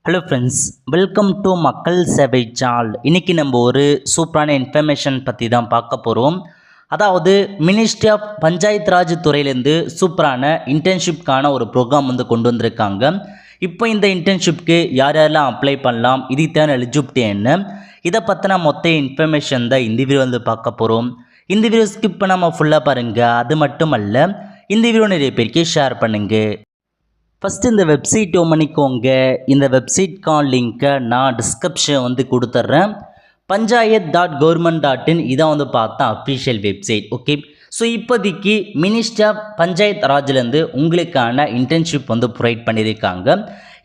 Hello friends, welcome to மக்கள் சேவை சால். இன்றைக்கி நம்ம ஒரு சூப்பரான இன்ஃபர்மேஷன் பற்றி தான் பார்க்க போகிறோம். அதாவது மினிஸ்ட்ரி ஆஃப் பஞ்சாயத்து ராஜ் துறையிலேருந்து சூப்பரான இன்டர்ன்ஷிப்கான ஒரு ப்ரோக்ராம் கொண்டு வந்திருக்காங்க. இப்போ இந்த இன்டர்ன்ஷிப்க்கு யார் யாரெல்லாம் அப்ளை பண்ணலாம், இதுக்கு தேவையான எலிஜிபிலிட்டி என்ன, இதை பற்றின மொத்த இன்ஃபர்மேஷன் தான் இந்த வீடியோ பார்க்க போகிறோம். இந்த வீடியோ ஸ்கிப் பண்ணாமல் ஃபுல்லாக பாருங்கள். அது மட்டும் அல்ல, இந்த வீடியோ நிறைய பேருக்கு ஷேர் பண்ணுங்கள். ஃபஸ்ட்டு இந்த வெப்சைட் பண்ணிக்கோங்க. இந்த வெப்சைட்கான லிங்க்கை நான் டிஸ்கிரிப்ஷன் கொடுத்துட்றேன். panchayat.government.in இதான் பார்த்தா அஃபிஷியல் வெப்சைட். ஓகே, ஸோ இப்போதைக்கு மினிஸ்ட்ரி ஆஃப் பஞ்சாயத் ராஜ்லேருந்து உங்களுக்கான இன்டர்ன்ஷிப் ப்ரொவைட் பண்ணியிருக்காங்க.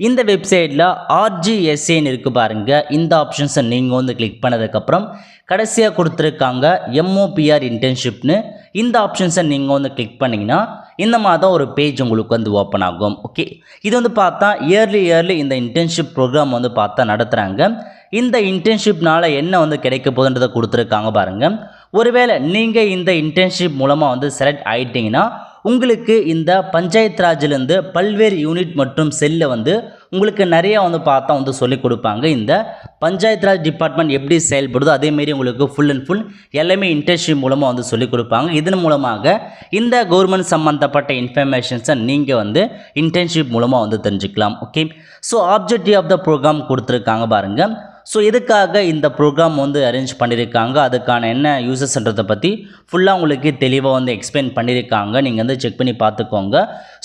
இந்த வெப்சைட்டில் ஆர்ஜிஎஸ்ஏன்னு இருக்குது பாருங்கள். இந்த ஆப்ஷன்ஸை நீங்கள் கிளிக் பண்ணதுக்கப்புறம் கடைசியாக கொடுத்துருக்காங்க எம்ஓபிஆர் இன்டர்ன்ஷிப்னு. இந்த ஆப்ஷன்ஸை நீங்கள் கிளிக் பண்ணிங்கன்னா இந்த மாதம் ஒரு பேஜ் உங்களுக்கு ஓப்பன் ஆகும். ஓகே, இது பார்த்தா இயர்லி இந்த இன்டர்ன்ஷிப் ப்ரோக்ராம் பார்த்தா நடத்துகிறாங்க. இந்த இன்டர்ன்ஷிப்னால் என்ன கிடைக்க போகுதுன்றதை கொடுத்துருக்காங்க பாருங்கள். ஒருவேளை நீங்கள் இந்த இன்டர்ன்ஷிப் மூலமாக செலக்ட் ஆகிட்டிங்கன்னா உங்களுக்கு இந்த பஞ்சாயத்து ராஜ்லேருந்து பல்வேறு யூனிட் மற்றும் செல்லில் உங்களுக்கு நிறையா பார்த்தா சொல்லிக் கொடுப்பாங்க. இந்த பஞ்சாயத்து ராஜ் டிபார்ட்மெண்ட் எப்படி செயல்படுதோ அதேமாரி உங்களுக்கு ஃபுல் அண்ட் ஃபுல் எல்லாமே இன்டர்ன்ஷிப் மூலமாக சொல்லிக் கொடுப்பாங்க. இதன் மூலமாக இந்த கவர்மெண்ட் சம்மந்தப்பட்ட இன்ஃபர்மேஷன்ஸை நீங்கள் இன்டர்ன்ஷிப் மூலமாக தெரிஞ்சுக்கலாம். Okay, so objective of the programme கொடுத்துருக்காங்க பாருங்கள். ஸோ எதுக்காக இந்த ப்ரோக்ராம் அரேஞ்ச் பண்ணியிருக்காங்க, அதுக்கான என்ன யூசஸ்ன்றதை பற்றி ஃபுல்லாக உங்களுக்கு தெளிவாக எக்ஸ்பிளைன் பண்ணியிருக்காங்க. நீங்கள் செக் பண்ணி பார்த்துக்கோங்க.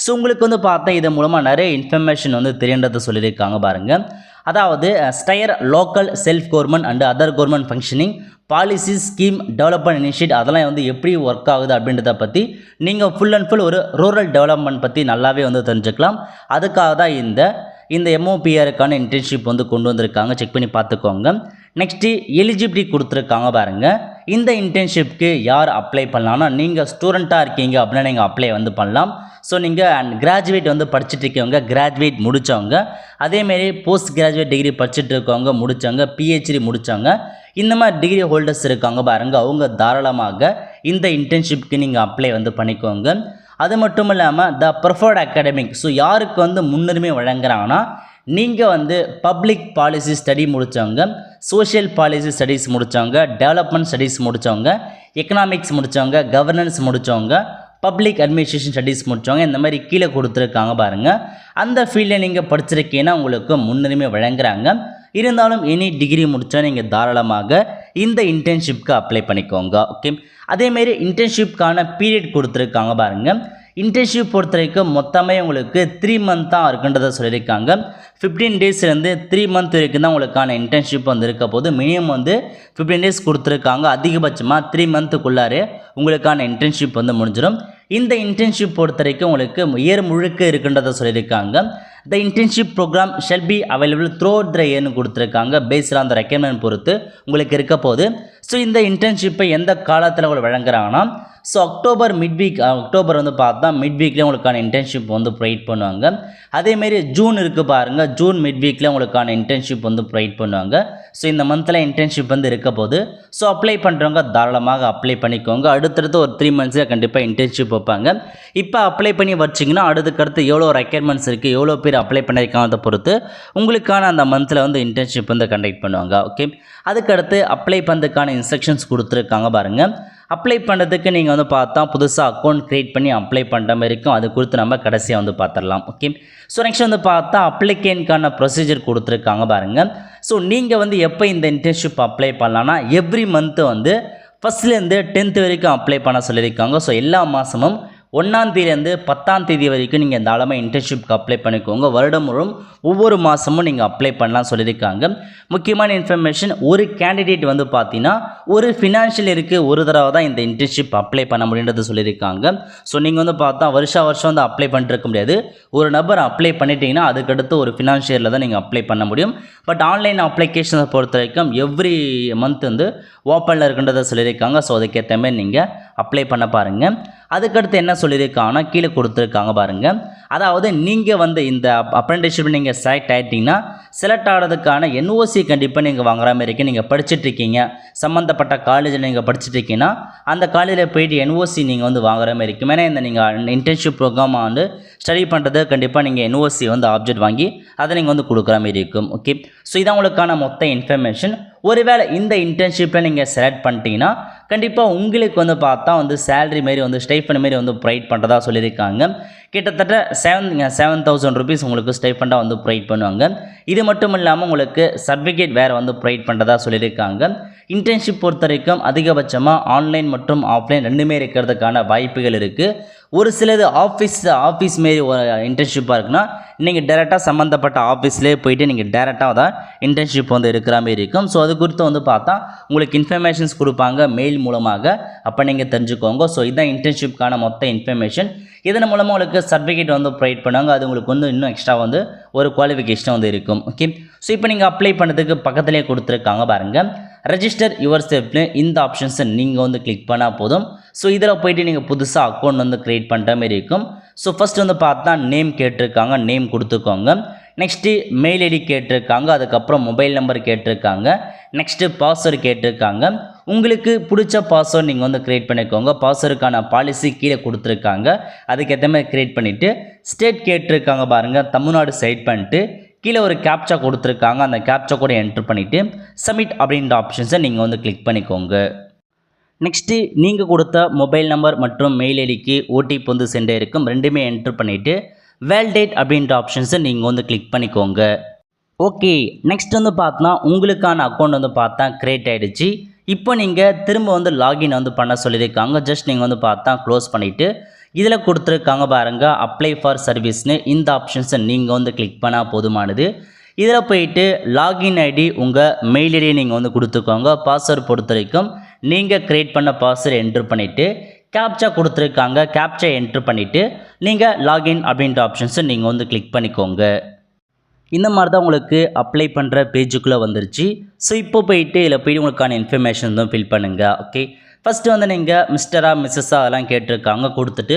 ஸோ உங்களுக்கு பார்த்தா இதன் மூலமாக நிறைய இன்ஃபர்மேஷன் தெரியுன்றதை சொல்லியிருக்காங்க பாருங்கள். அதாவது ஸ்டையர் local self government and other government functioning policy scheme development initiate அதெல்லாம் எப்படி ஒர்க் ஆகுது அப்படின்றத பற்றி நீங்கள் ஃபுல் அண்ட் ஃபுல் ஒரு ரூரல் டெவலப்மெண்ட் பற்றி நல்லாவே தெரிஞ்சுக்கலாம். அதுக்காக தான் இந்த எம்ஓபிஆருக்கான இன்டர்ன்ஷிப் கொண்டு வந்திருக்காங்க. செக் பண்ணி பார்த்துக்கோங்க. நெக்ஸ்ட்டு எலிஜிபிலிட்டி கொடுத்துருக்காங்க பாருங்கள். இந்த இன்டர்ன்ஷிப்க்கு யார் அப்ளை பண்ணலாம்னா, நீங்கள் ஸ்டூடெண்ட்டாக இருக்கீங்க அப்படின்னா நீங்கள் அப்ளை பண்ணலாம். ஸோ நீங்கள் கிராஜுவேட் படிச்சுட்டு இருக்கவங்க, கிராஜுவேட் முடித்தவங்க, அதேமாரி போஸ்ட் கிராஜுவேட் டிகிரி படிச்சுட்டு இருக்கவங்க முடித்தவங்க, பிஹெச்டி முடித்தவங்க, இந்த மாதிரி டிகிரி ஹோல்டர்ஸ் இருக்காங்க பாருங்கள். அவங்க தாராளமாக இந்த இன்டர்ன்ஷிப்க்கு நீங்கள் அப்ளை பண்ணிக்கோங்க. அது மட்டும் இல்லாமல் த ப்ரிஃபர்ட் அகாடமிக், ஸோ யாருக்கு முன்னுரிமை வழங்குறாங்கன்னா நீங்கள் பப்ளிக் பாலிசி ஸ்டடி முடித்தவங்க, சோஷியல் பாலிசி ஸ்டடீஸ் முடித்தவங்க, டெவலப்மெண்ட் ஸ்டடீஸ் முடித்தவங்க, எக்கனாமிக்ஸ் முடித்தவங்க, கவர்னன்ஸ் முடித்தவங்க, பப்ளிக் அட்மினிஸ்ட்ரேஷன் ஸ்டடீஸ் முடித்தவங்க, இந்த மாதிரி கீழே கொடுத்துருக்காங்க பாருங்கள். அந்த ஃபீல்டில் நீங்கள் படிச்சிருக்கீங்கன்னா உங்களுக்கு முன்னுரிமை வழங்குறாங்க. இருந்தாலும் எனி டிகிரி முடித்தா நீங்கள் தாராளமாக இந்த இன்டர்ன்ஷிப்க்கு அப்ளை பண்ணிக்கோங்க. ஓகே, அதேமாரி இன்டர்ன்ஷிப்கான பீரியட் கொடுத்துருக்காங்க பாருங்கள். இன்டர்ன்ஷிப் பொறுத்த வரைக்கும் மொத்தமே உங்களுக்கு 3 மந்த் தான் இருக்குன்றதை சொல்லியிருக்காங்க. 15 டேஸ்லேருந்து 3 மந்த் வரைக்கும் தான் உங்களுக்கான இன்டர்ன்ஷிப் இருக்க போது. மினிமம் 15 டேஸ் கொடுத்துருக்காங்க. அதிகபட்சமாக 3 மந்த்துக்குள்ளாரே உங்களுக்கான இன்டர்ன்ஷிப் முடிஞ்சிடும். இந்த இன்டர்ன்ஷிப் பொறுத்த வரைக்கும் உங்களுக்கு இயர் முழுக்க இருக்குன்றதை சொல்லியிருக்காங்க. The internship program shall be available throughout the இயர்னு கொடுத்துருக்காங்க. பேஸ்டாக அந்த ரெக்கமெண்ட் பொறுத்து உங்களுக்கு இருக்க போது. ஸோ இந்த இன்டர்ன்ஷிப்பை எந்த காலத்தில் உங்களுக்கு வழங்குறாங்கன்னா, ஸோ அக்டோபர் பார்த்தா மிட் வீக்லேயே உங்களுக்கான இன்டர்ன்ஷிப் ப்ரொவைட் பண்ணுவாங்க. அதேமாரி ஜூன் இருக்குது பாருங்கள். ஜூன் மிட் வீக்கில் உங்களுக்கான இன்டர்ன்ஷிப் ப்ரொவைட் பண்ணுவாங்க. ஸோ இந்த மந்தில் இன்டர்ன்ஷிப் இருக்க போது. ஸோ அப்ளை பண்ணுறவங்க தாராளமாக அப்ளை பண்ணிக்கோங்க. அடுத்தடுத்து ஒரு 3 மந்த்ஸில் கண்டிப்பாக இன்டர்ன்ஷிப் வைப்பாங்க. இப்போ அப்ளை பண்ணி வச்சிங்கன்னா அடுத்துக்கடுத்து எவ்வளோ ரெக்யர்மெண்ட்ஸ் இருக்குது, எவ்வளோ பேர் அப்ளை பண்ணியிருக்காங்க பொறுத்து உங்களுக்கான அந்த மந்தில் இன்டர்ன்ஷிப் கண்டக்ட் பண்ணுவாங்க. ஓகே, அதுக்கடுத்து அப்ளை பண்ணுறதுக்கான இன்ஸ்ட்ரக்ஷன்ஸ் கொடுத்துருக்காங்க பாருங்கள். அப்ளை பண்ணுறதுக்கு நீங்கள் பார்த்தா புதுசாக அக்கௌண்ட் க்ரியேட் பண்ணி அப்ளை பண்ணுற மாதிரி இருக்கும். அது குறித்து நம்ம கடைசியாக பார்த்துடலாம். ஓகே, ஸோ நெக்ஸ்ட் பார்த்தா அப்ளிகேனுக்கான ப்ரொசீஜர் கொடுத்துருக்காங்க பாருங்கள். ஸோ நீங்கள் எப்போ இந்த இன்டர்ன்ஷிப் அப்ளை பண்ணலான்னா எவ்ரி மந்த்து ஃபஸ்ட்லேருந்து 10th வரைக்கும் அப்ளை பண்ண சொல்லியிருக்காங்க. ஸோ எல்லா மாதமும் 1ஆம் தேதியிலேருந்து 10ஆம் தேதி வரைக்கும் நீங்கள் தாராளமாக இன்டர்ன்ஷிப்க்கு அப்ளை பண்ணிக்கோங்க. வருடம் முழுவதும் ஒவ்வொரு மாதமும் நீங்கள் அப்ளை பண்ணலாம் சொல்லியிருக்காங்க. முக்கியமான இன்ஃபர்மேஷன், ஒரு கேண்டிடேட் பார்த்தீங்கன்னா ஒரு ஃபினான்ஷியல் இருக்குது ஒரு தடவை தான் இந்த இன்டர்ன்ஷிப் அப்ளை பண்ண முடியுன்றது சொல்லியிருக்காங்க. ஸோ நீங்கள் பார்த்தா வருஷம் அப்ளை பண்ணிருக்க முடியாது. ஒரு நபர் அப்ளை பண்ணிட்டீங்கன்னா அதுக்கடுத்து ஒரு ஃபினான்ஷியலில் தான் நீங்கள் அப்ளை பண்ண முடியும். பட் ஆன்லைன் அப்ளிகேஷனை பொறுத்த வரைக்கும் எவ்ரி மந்த் ஓப்பனில் இருக்குன்றதை சொல்லியிருக்காங்க. ஸோ அதுக்கேற்ற மாதிரி நீங்கள் அப்ளை பண்ண பாருங்கள். அதுக்கடுத்து என்ன சொல்லியிருக்காங்கன்னா கீழே கொடுத்துருக்காங்க பாருங்கள். அதாவது நீங்கள் வந்து இந்த அப்ரெண்டிஸ்ஷிப் நீங்கள் செலக்ட் ஆகிட்டீங்கன்னா செலக்ட் ஆகிறதுக்கான என்ஓசி கண்டிப்பாக நீங்கள் வாங்குற மாதிரி இருக்குது. நீங்கள் படிச்சுட்ருக்கீங்க, சம்மந்தப்பட்ட காலேஜில் நீங்கள் படிச்சுட்ருக்கீங்கன்னா அந்த காலேஜில் போயிட்டு என்ஓசி நீங்கள் வந்து வாங்குற மாதிரி இருக்கும். ஏன்னா இந்த நீங்கள் இன்டர்ன்ஷிப் ப்ரோக்ராம் வந்து ஸ்டடி பண்ணுறது கண்டிப்பாக நீங்கள் என்ஓசி வந்து ஆப்ஜெக்ட் வாங்கி அதை நீங்கள் வந்து கொடுக்குற மாதிரி இருக்கும். ஓகே, ஸோ இதான் உங்களுக்கான மொத்த இன்ஃபர்மேஷன். ஒருவேளை இந்த இன்டர்ன்ஷிப்பில் நீங்கள் செலக்ட் பண்ணிட்டீங்கன்னா கண்டிப்பாக உங்களுக்கு வந்து பார்த்தா வந்து சேலரி மாரி வந்து ஸ்டைஃபண்ட் மாரி வந்து ப்ரொவைட் பண்ணுறதா சொல்லியிருக்காங்க. கிட்டத்தட்ட 7,000 rupees உங்களுக்கு ஸ்டைஃபண்டாக வந்து ப்ரொவைட் பண்ணுவாங்க. இது மட்டும் இல்லாமல் உங்களுக்கு சர்டிஃபிகேட் வேறு வந்து ப்ரொவைட் பண்ணுறதா சொல்லியிருக்காங்க. இன்டர்ன்ஷிப் பொறுத்த வரைக்கும் அதிகபட்சமாக ஆன்லைன் மற்றும் ஆஃப்லைன் ரெண்டுமே இருக்கிறதுக்கான வாய்ப்புகள் இருக்குது. ஒரு சிலது ஆஃபீஸ் மாரி ஒரு இன்டர்ன்ஷிப்பாக இருக்குன்னா நீங்கள் டேரெக்டாக சம்மந்தப்பட்ட ஆஃபீஸ்லேயே போயிட்டு நீங்கள் டேரெக்டாக தான் இன்டர்ன்ஷிப் வந்து இருக்கிற மாதிரி இருக்கும். ஸோ அது குறித்து வந்து பார்த்தா உங்களுக்கு இன்ஃபர்மேஷன்ஸ் கொடுப்பாங்க மெயில் மூலமாக, அப்போ நீங்கள் தெரிஞ்சுக்கோங்க. ஸோ இதுதான் இன்டர்ன்ஷிப்கான மொத்த இன்ஃபர்மேஷன். இதன் மூலமாக உங்களுக்கு சர்டிஃபிகேட் வந்து ப்ரொவைட் பண்ணுவாங்க. அது உங்களுக்கு வந்து இன்னும் எக்ஸ்ட்ரா வந்து ஒரு குவாலிஃபிகேஷன் வந்து இருக்கும். ஓகே, ஸோ இப்போ நீங்கள் அப்ளை பண்ணுறதுக்கு பக்கத்துலேயே கொடுத்துருக்காங்க பாருங்கள், ரெஜிஸ்டர் யுவர் செல்ஃப்னு. இந்த ஆப்ஷன்ஸை நீங்கள் வந்து கிளிக் பண்ணால் போதும். ஸோ இதில் போய்ட்டு நீங்கள் புதுசாக அக்கௌண்ட் வந்து க்ரியேட் பண்ணுற மாதிரி இருக்கும். ஸோ ஃபஸ்ட்டு வந்து பார்த்தா நேம் கேட்டிருக்காங்க, நேம் கொடுத்துக்கோங்க. நெக்ஸ்ட்டு மெயில் ஐடி கேட்டிருக்காங்க, அதுக்கப்புறம் மொபைல் நம்பர் கேட்டிருக்காங்க, நெக்ஸ்ட்டு பாஸ்வேர்டு கேட்டிருக்காங்க. உங்களுக்கு பிடிச்ச பாஸ்வேர்டு நீங்கள் வந்து க்ரியேட் பண்ணிக்கோங்க. பாஸ்வேர்டுக்கான பாலிசி கீழே கொடுத்துருக்காங்க, அதுக்கேற்ற மாதிரி க்ரியேட் பண்ணிவிட்டு ஸ்டேட் கேட்டிருக்காங்க பாருங்கள், தமிழ்நாடு செலக்ட் பண்ணிட்டு கீழே ஒரு கேப்சா கொடுத்துருக்காங்க, அந்த கேப்சா கூட என்ட்ரு பண்ணிவிட்டு சப்மிட் அப்படின்ற ஆப்ஷன்ஸை நீங்கள் வந்து கிளிக் பண்ணிக்கோங்க. நெக்ஸ்ட்டு நீங்கள் கொடுத்த மொபைல் நம்பர் மற்றும் மெயில் ஐடிக்கு ஓடிபி வந்து சென்ட் இருக்கும், ரெண்டுமே என்ட்ரு பண்ணிவிட்டு வேலிடேட் அப்படின்ற ஆப்ஷன்ஸை நீங்கள் வந்து கிளிக் பண்ணிக்கோங்க. ஓகே, நெக்ஸ்ட் வந்து பார்த்தா உங்களுக்கான அக்கௌண்ட் வந்து பார்த்தா க்ரியேட் ஆகிடுச்சு. இப்போ நீங்கள் திரும்ப வந்து லாகின் வந்து பண்ண சொல்லியிருக்காங்க. ஜஸ்ட் நீங்கள் வந்து பார்த்தா க்ளோஸ் பண்ணிவிட்டு இதில் கொடுத்துருக்காங்க பாருங்கள் அப்ளை ஃபார் சர்வீஸ்னு. இந்த ஆப்ஷன்ஸை நீங்கள் வந்து கிளிக் பண்ணால் போதுமானது. இதில் போயிட்டு லாகின் ஐடி உங்கள் மெயில் ஐடியை நீங்கள் வந்து கொடுத்துக்கோங்க. பாஸ்வேர்டு பொறுத்த வரைக்கும் நீங்கள் க்ரியேட் பண்ண பாஸ்வேர்டு என்ட்ரு பண்ணிவிட்டு கேப்சா கொடுத்துருக்காங்க, கேப்சா என்ட்ரு பண்ணிவிட்டு நீங்கள் லாகின் அப்படின்ற ஆப்ஷன்ஸை நீங்கள் வந்து கிளிக் பண்ணிக்கோங்க. இந்த மாதிரி தான் உங்களுக்கு அப்ளை பண்ணுற பேஜுக்குள்ளே வந்துருச்சு. ஸோ இப்போ போயிட்டு இதில் போய்ட்டு உங்களுக்கான இன்ஃபர்மேஷன் தான் ஃபில் பண்ணுங்கள். ஓகே, ஃபஸ்ட்டு வந்து நீங்கள் மிஸ்டரா மிஸ்ஸஸா அதெல்லாம் கேட்டிருக்காங்க, கொடுத்துட்டு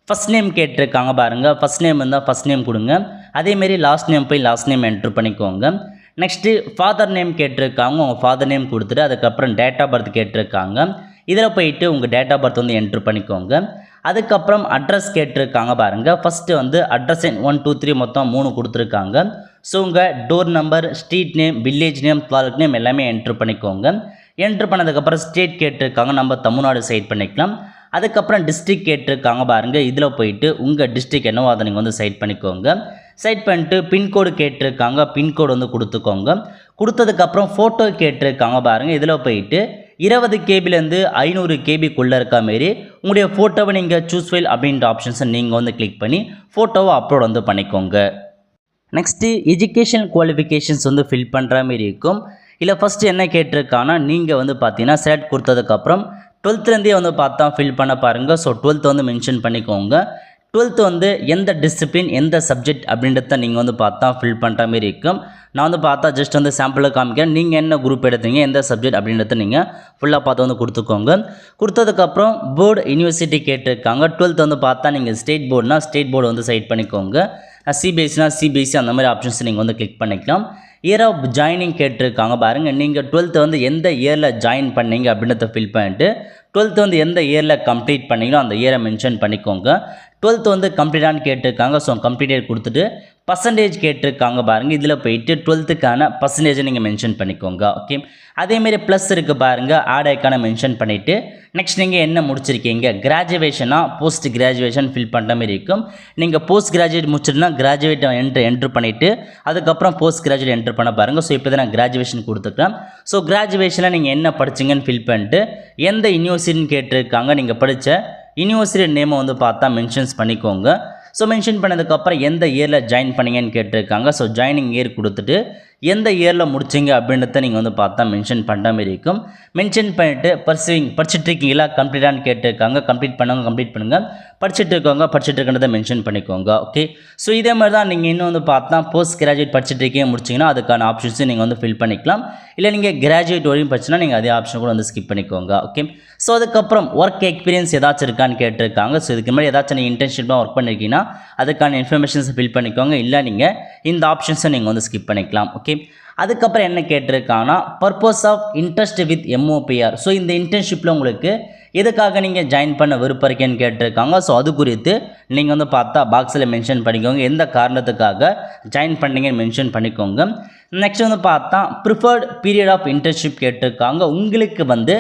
ஃபஸ்ட் நேம் கேட்டிருக்காங்க பாருங்கள், ஃபஸ்ட் நேம் இருந்தால் ஃபஸ்ட் நேம் கொடுங்க. அதேமாரி லாஸ்ட் நேம் போய் லாஸ்ட் நேம் என்ட்ரு பண்ணிக்கோங்க. நெக்ஸ்ட்டு ஃபாதர் நேம் கேட்டிருக்காங்க, உங்கள் ஃபாதர் நேம் கொடுத்துட்டு அதுக்கப்புறம் டேட் ஆஃப் பர்த் கேட்டிருக்காங்க, இதில் போயிட்டு உங்கள் டேட் ஆஃப் பர்த் வந்து என்ட்ரு பண்ணிக்கோங்க. அதுக்கப்புறம் அட்ரஸ் கேட்டிருக்காங்க பாருங்கள், ஃபஸ்ட்டு வந்து அட்ரஸ் 1 2 3 மொத்தம் 3 கொடுத்துருக்காங்க. ஸோ உங்கள் door number, street name, village name, taluk name எல்லாமே என்ட்ரு பண்ணிக்கோங்க. என்ட்ரு பண்ணதுக்கப்புறம் ஸ்டேட் கேட்டிருக்காங்க, நம்ம தமிழ்நாடு செலக்ட் பண்ணிக்கலாம். அதுக்கப்புறம் டிஸ்ட்ரிக் கேட்டிருக்காங்க பாருங்கள், இதில் போயிட்டு உங்கள் டிஸ்ட்ரிக் என்னவோ அதை நீங்கள் வந்து செலக்ட் பண்ணிக்கோங்க. செலக்ட் பண்ணிட்டு பின்கோடு கேட்டிருக்காங்க, பின்கோடு வந்து கொடுத்துக்கோங்க. கொடுத்ததுக்கப்புறம் ஃபோட்டோ கேட்டிருக்காங்க பாருங்கள், இதில் போயிட்டு 20 கேபிலேருந்து 500 கேபிக்குள்ளே இருக்க மாரி உங்களுடைய ஃபோட்டோவை நீங்கள் சூஸ் ஃபைல் அப்படின்ற ஆப்ஷன்ஸை நீங்கள் வந்து கிளிக் பண்ணி ஃபோட்டோவை அப்லோட் வந்து பண்ணிக்கோங்க. நெக்ஸ்ட்டு எஜுகேஷன் குவாலிஃபிகேஷன்ஸ் வந்து ஃபில் பண்ணுற மாரி இருக்கும். இல்லை ஃபஸ்ட்டு என்ன கேட்டிருக்காங்கன்னா நீங்கள் வந்து பார்த்தீங்கன்னா செலக்ட் கொடுத்ததுக்கப்புறம் 12லேருந்தே வந்து பார்த்தா ஃபில் பண்ண பாருங்கள். ஸோ 12th வந்து மென்ஷன் பண்ணிக்கோங்க. 12th வந்து எந்த டிசிப்ளின் எந்த சப்ஜெக்ட் அப்படின்றத நீங்கள் வந்து பார்த்தா ஃபில் பண்ணுற மாரி இருக்கும். நான் வந்து பார்த்தா ஜஸ்ட் வந்து சாம்பிளாக காமிக்கிறேன், நீங்கள் என்ன குரூப் எடுத்தீங்க எந்த சப்ஜெக்ட் அப்படின்றத நீங்கள் ஃபுல்லாக பார்த்து வந்து கொடுத்துக்கோங்க. கொடுத்ததுக்கப்புறம் போர்டு யூனிவர்சிட்டி கேட்டிருக்காங்க. 12th வந்து பார்த்தா நீங்கள் ஸ்டேட் போர்டுனா ஸ்டேட் போர்டு வந்து செலக்ட் பண்ணிக்கோங்க. சிபிஎஸ்சினா சிபிஎஸ்சி அந்த மாதிரி ஆப்ஷன்ஸ் நீங்கள் வந்து கிளிக் பண்ணிக்கலாம். இயர் ஆஃப் ஜாயினிங் கேட்டிருக்காங்க பாருங்கள், நீங்கள் 12th வந்து எந்த இயரில் ஜாயின் பண்ணீங்க அப்படின்றத ஃபில் பண்ணிட்டு 12th வந்து எந்த இயரில் கம்ப்ளீட் பண்ணீங்களோ அந்த இயரை மென்ஷன் பண்ணிக்கோங்க. 12th வந்து கம்ப்ளீட்டானு கேட்டிருக்காங்க, ஸோ கம்ப்ளீட்டட் கொடுத்துட்டு பர்சன்டேஜ் கேட்டிருக்காங்க பாருங்கள், இதில் போயிட்டு 12th பர்சன்டேஜை நீங்கள் மென்ஷன் பண்ணிக்கோங்க. ஓகே, அதேமாரி ப்ளஸ் இருக்குது பாருங்கள், ஆட் ஐக்கான மென்ஷன் பண்ணிவிட்டு நெக்ஸ்ட் நீங்கள் என்ன முடிச்சிருக்கீங்க, கிராஜுவேஷனாக போஸ்ட் கிராஜுவேஷன் ஃபில் பண்ணுற மாதிரி இருக்கும். நீங்கள் போஸ்ட் கிராஜுவேட் முடிச்சிருந்தா கிராஜுவேட் என்ட்ரு பண்ணிவிட்டு அதுக்கப்புறம் போஸ்ட் கிராஜுவேட் என்ட்ரு பண்ண பாருங்கள். ஸோ இப்போ தான் நான் கிராஜுவேஷன் கொடுத்துருக்கேன். ஸோ கிராஜுவேஷனில் நீங்கள் என்ன படிச்சிங்கன்னு ஃபில் பண்ணிட்டு எந்த யூனிவர்சிட்டின்னு கேட்டிருக்காங்க, நீங்கள் படித்த யூனிவர்சிட்டி நேமை வந்து பார்த்தா மென்ஷன்ஸ் பண்ணிக்கோங்க. ஸோ மென்ஷன் பண்ணதுக்கப்புறம் எந்த இயரில் ஜாயின் பண்ணீங்கன்னு கேட்டிருக்காங்க. ஸோ ஜாயினிங் இயர் கொடுத்துட்டு எந்த இயரில் முடிச்சிங்க அப்படின்றத நீங்கள் வந்து பார்த்தா மென்ஷன் பண்ணுற மாதிரி இருக்கும். மென்ஷன் பண்ணிவிட்டு படிச்சுட்டு இருக்கீங்களா, கம்ப்ளீட்டானு கேட்டிருக்காங்க. கம்ப்ளீட் பண்ணுங்கள். படிச்சுட்டு இருக்கன்றதை மென்ஷன் பண்ணிக்கோங்க. ஓகே, ஸோ இதே மாதிரி தான் நீங்கள் இன்னும் வந்து பார்த்தா போஸ்ட் கிராஜுவேட் படிச்சுட்டு இருக்கீங்க முடிச்சிங்கன்னா அதுக்கான ஆப்ஷன்ஸும் நீங்கள் வந்து ஃபில் பண்ணிக்கலாம். இல்லை நீங்கள் கிராஜுவேட் வரையும் படிச்சுன்னா நீங்கள் அதே ஆப்ஷன் கூட வந்து ஸ்கிப் பண்ணிக்கோங்க. ஓகே, ஸோ அதுக்கப்புறம் ஒர்க் எக்ஸ்பீரியன்ஸ் ஏதாச்சும் இருக்கான்னு கேட்டிருக்காங்க. ஸோ இதுக்கு முன்னாடி ஏதாச்சும் நீங்கள் இன்டர்ன்ஷிப்லாம் ஒர்க் பண்ணியிருக்கீங்கன்னா அதுக்கான இன்ஃபர்மேஷன்ஸை ஃபில் பண்ணிக்கோங்க. இல்லை நீங்கள் இந்த ஆப்ஷன்ஸை நீங்கள் வந்து ஸ்கிப் பண்ணிக்கலாம். ஓகே, அதுக்கப்புறம் என்ன கேட்டிருக்காங்கன்னா purpose of interest with MOPR. So இந்த இன்டர்ன்ஷிப்பில் உங்களுக்கு எதுக்காக நீங்கள் ஜாயின் பண்ண விருப்பம் இருக்கேன்னு கேட்டிருக்காங்க. ஸோ அது குறித்து நீங்கள் வந்து பார்த்தா பாக்ஸில் மென்ஷன் பண்ணிக்கோங்க. எந்த காரணத்துக்காக ஜாயின் பண்ணீங்கன்னு மென்ஷன் பண்ணிக்கோங்க. நெக்ஸ்ட் வந்து பார்த்தா ப்ரிஃபர்ட் பீரியட் ஆஃப் இன்டர்ன்ஷிப் கேட்டிருக்காங்க. உங்களுக்கு வந்து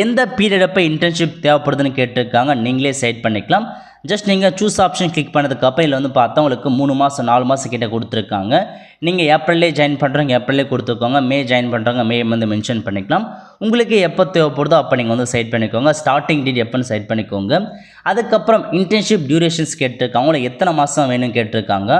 எந்த பீரியட் அப்போ இன்டர்ன்ஷிப் தேவைப்படுதுன்னு கேட்டிருக்காங்க. நீங்களே செலக்ட் பண்ணிக்கலாம். ஜஸ்ட் நீங்கள் சூஸ் ஆப்ஷன் கிளிக் பண்ணதுக்கப்புறம் இதில் வந்து பார்த்தா உங்களுக்கு 3 மாதம் 4 மாதம் கிட்ட கொடுத்துருக்காங்க. நீங்கள் ஏப்ரல்லே ஜாயின் பண்ணுறவங்க ஏப்ரல்லே கொடுத்துக்கோங்க. மே ஜாயின் பண்ணுறவங்க மே வந்து மென்ஷன் பண்ணிக்கலாம். உங்களுக்கு எப்போ தேவைப்படுதோ அப்போ நீங்கள் வந்து செலக்ட் பண்ணிக்கோங்க. ஸ்டார்டிங் டேட் எப்போன்னு செலக்ட் பண்ணிக்கோங்க. அதுக்கப்புறம் இன்டர்ன்ஷிப் டியூரேஷன்ஸ் கேட்டிருக்காங்க. உங்களுக்கு எத்தனை மாதம் வேணும்னு கேட்டிருக்காங்க.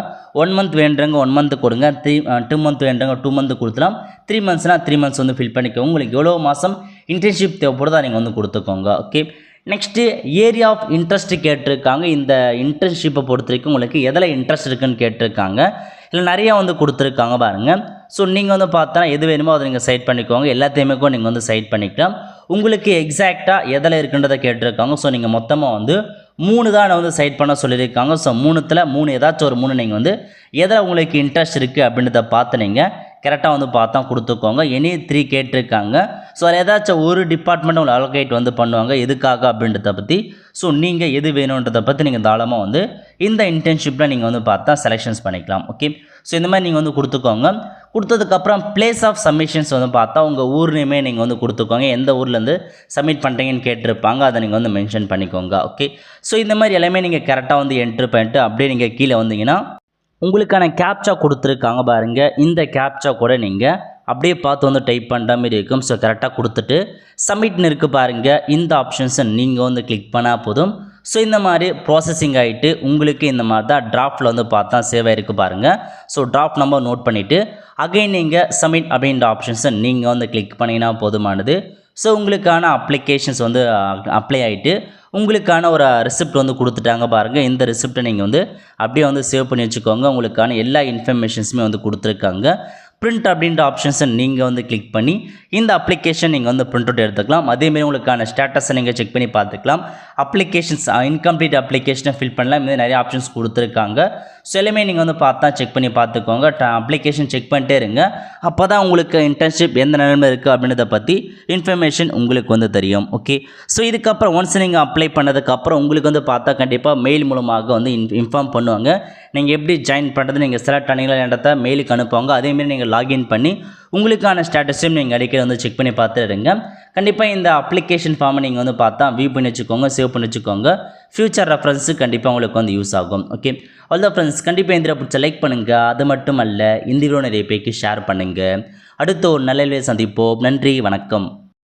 1 மந்த் வேண்டுறவங்க 1 மந்த் கொடுங்க. 2 மந்த் வேண்டுறவங்க 2 மந்த் கொடுத்துலாம். 3 மந்த்ஸ்னால் 3 மந்த்ஸ் வந்து ஃபில் பண்ணிக்கோங்க. உங்களுக்கு எவ்வளோ மாதம் இன்டர்ன்ஷிப் தேவைப்படுதோ நீங்கள் வந்து கொடுத்துக்கோங்க. Okay, next area of interest கேட்டிருக்காங்க. இந்த இன்டர்ன்ஷிப்பை பொறுத்த வரைக்கும் உங்களுக்கு எதில் இன்ட்ரெஸ்ட் இருக்குன்னு கேட்டிருக்காங்க. இல்லை நிறையா வந்து கொடுத்துருக்காங்க பாருங்கள். ஸோ நீங்கள் வந்து பார்த்தா எது வேணுமோ அதை நீங்கள் செலக்ட் பண்ணிக்கோங்க. எல்லாத்தையுமே கூட நீங்கள் வந்து செலக்ட் பண்ணிக்கலாம். உங்களுக்கு எக்ஸாக்டாக எதில் இருக்குன்றதை கேட்டிருக்காங்க. ஸோ நீங்கள் மொத்தமாக வந்து 3 தான் வந்து செலக்ட் பண்ண சொல்லியிருக்காங்க. ஸோ 3 ஏதாச்சும் ஒரு 3 நீங்கள் வந்து எதில் உங்களுக்கு இன்ட்ரெஸ்ட் இருக்குது அப்படின்றத பார்த்து நீங்கள் கரெக்டாக வந்து பார்த்தா கொடுத்துக்கோங்க. எனி 3 கேட்டிருக்காங்க. ஸோ அதில் ஏதாச்சும் ஒரு டிபார்ட்மெண்ட் உங்களை அலோகேட் வந்து பண்ணுவாங்க எதுக்காக அப்படின்றத பற்றி. ஸோ நீங்கள் எது வேணுன்றதை பற்றி நீங்கள் தாராளமாக வந்து இந்த இன்டர்ன்ஷிப்பில் நீங்கள் வந்து பார்த்தா செலெக்ஷன்ஸ் பண்ணிக்கலாம். ஓகே, ஸோ இந்த மாதிரி நீங்கள் வந்து கொடுத்துக்கோங்க. கொடுத்ததுக்கப்புறம் பிளேஸ் ஆஃப் சப்மிஷன்ஸ் வந்து பார்த்தா உங்கள் ஊர் நேமே நீங்கள் வந்து கொடுத்துக்கோங்க. எந்த ஊர்லேருந்து சப்மிட் பண்ணுறீங்கன்னு கேட்டிருப்பாங்க. அதை நீங்கள் வந்து மென்ஷன் பண்ணிக்கோங்க. ஓகே, ஸோ இந்த மாதிரி எல்லாமே நீங்கள் கரெக்டாக வந்து என்ட்ரு பண்ணிட்டு அப்படியே நீங்கள் கீழே வந்தீங்கன்னா உங்களுக்கான கேப்சா கொடுத்துருக்காங்க பாருங்கள். இந்த கேப்சா கூட நீங்கள் அப்படியே பார்த்து வந்து டைப் பண்ணுற மாதிரி இருக்கும். ஸோ கரெக்டாக கொடுத்துட்டு சப்மிட்னு இருக்குது பாருங்கள். இந்த ஆப்ஷன்ஸை நீங்கள் வந்து கிளிக் பண்ணால் போதும். ஸோ இந்த மாதிரி ப்ராசஸிங் ஆகிட்டு உங்களுக்கு இந்த மாதிரி தான் டிராஃப்டில் வந்து பார்த்தா சேவ் ஆகிருக்கு பாருங்கள். ஸோ டிராஃப்ட் நம்பர் நோட் பண்ணிவிட்டு அகைன் நீங்கள் சப்மிட் அப்படின்ற ஆப்ஷன்ஸை நீங்கள் வந்து கிளிக் பண்ணிங்கன்னா போதுமானது. ஸோ உங்களுக்கான அப்ளிகேஷன்ஸ் வந்து அப்ளை ஆகிட்டு உங்களுக்கான ஒரு ரெசிப்ட் வந்து கொடுத்துட்டாங்க பாருங்கள். இந்த ரெசிப்டை நீங்கள் வந்து அப்படியே வந்து சேவ் பண்ணி வச்சுக்கோங்க. உங்களுக்கான எல்லா இன்ஃபர்மேஷன்ஸுமே வந்து கொடுத்துருக்காங்க. பிரிண்ட் அப்படின்ற ஆப்ஷன்ஸை நீங்கள் வந்து கிளிக் பண்ணி இந்த அப்ளிகேஷன் நீங்கள் வந்து பிரிண்ட் அவுட் எடுத்துக்கலாம். அதேமாதிரி உங்களுக்கான ஸ்டேட்டஸை நீங்கள் செக் பண்ணி பார்த்துக்கலாம். அப்ளிகேஷன்ஸ் இன்கம்ப்ளீட் அப்ளிகேஷனை ஃபில் பண்ணலாம். இந்த நிறைய ஆப்ஷன்ஸ் கொடுத்துருக்காங்க. ஸோ எல்லாமே நீங்கள் வந்து பார்த்தா செக் பண்ணி பார்த்துக்கோங்க. அப்ளிகேஷன் செக் பண்ணிட்டே இருங்க. அப்போ தான் உங்களுக்கு இன்டர்ன்ஷிப் எந்த நிலைமை இருக்குது அப்படின்றத பற்றி இன்ஃபர்மேஷன் உங்களுக்கு வந்து தெரியும். ஓகே, ஸோ இதுக்கப்புறம் ஒன்ஸ் நீங்கள் அப்ளை பண்ணதுக்கப்புறம் உங்களுக்கு வந்து பார்த்தா கண்டிப்பாக மெயில் மூலமாக வந்து இன்ஃபார்ம் பண்ணுவாங்க. நீங்கள் எப்படி ஜாயின் பண்ணுறது, நீங்கள் செலக்ட் பண்ணீங்களா மெயிலுக்கு அனுப்புவாங்க. அதேமாரி நீங்கள் லாகின் பண்ணி உங்களுக்கான ஸ்டேட்டஸையும் நீங்கள் அடிக்கடி வந்து செக் பண்ணி பார்த்துடுங்க. கண்டிப்பாக இந்த அப்ளிகேஷன் ஃபார்மை நீங்கள் வந்து பார்த்தா வியூ பண்ணி வச்சுக்கோங்க, சேவ் பண்ணி வச்சுக்கோங்க. ஃப்யூச்சர் ரெஃபரன்ஸு கண்டிப்பாக உங்களுக்கு வந்து யூஸ் ஆகும். ஓகே, ஆல் த ஃப்ரெண்ட்ஸ், கண்டிப்பாக இந்த பிடிச்ச லைக் பண்ணுங்கள். அது மட்டும் அல்ல, இந்த வீடியோ நிறைய பேருக்கு ஷேர் பண்ணுங்கள். அடுத்த ஒரு நல்ல சந்திப்போம். நன்றி, வணக்கம்.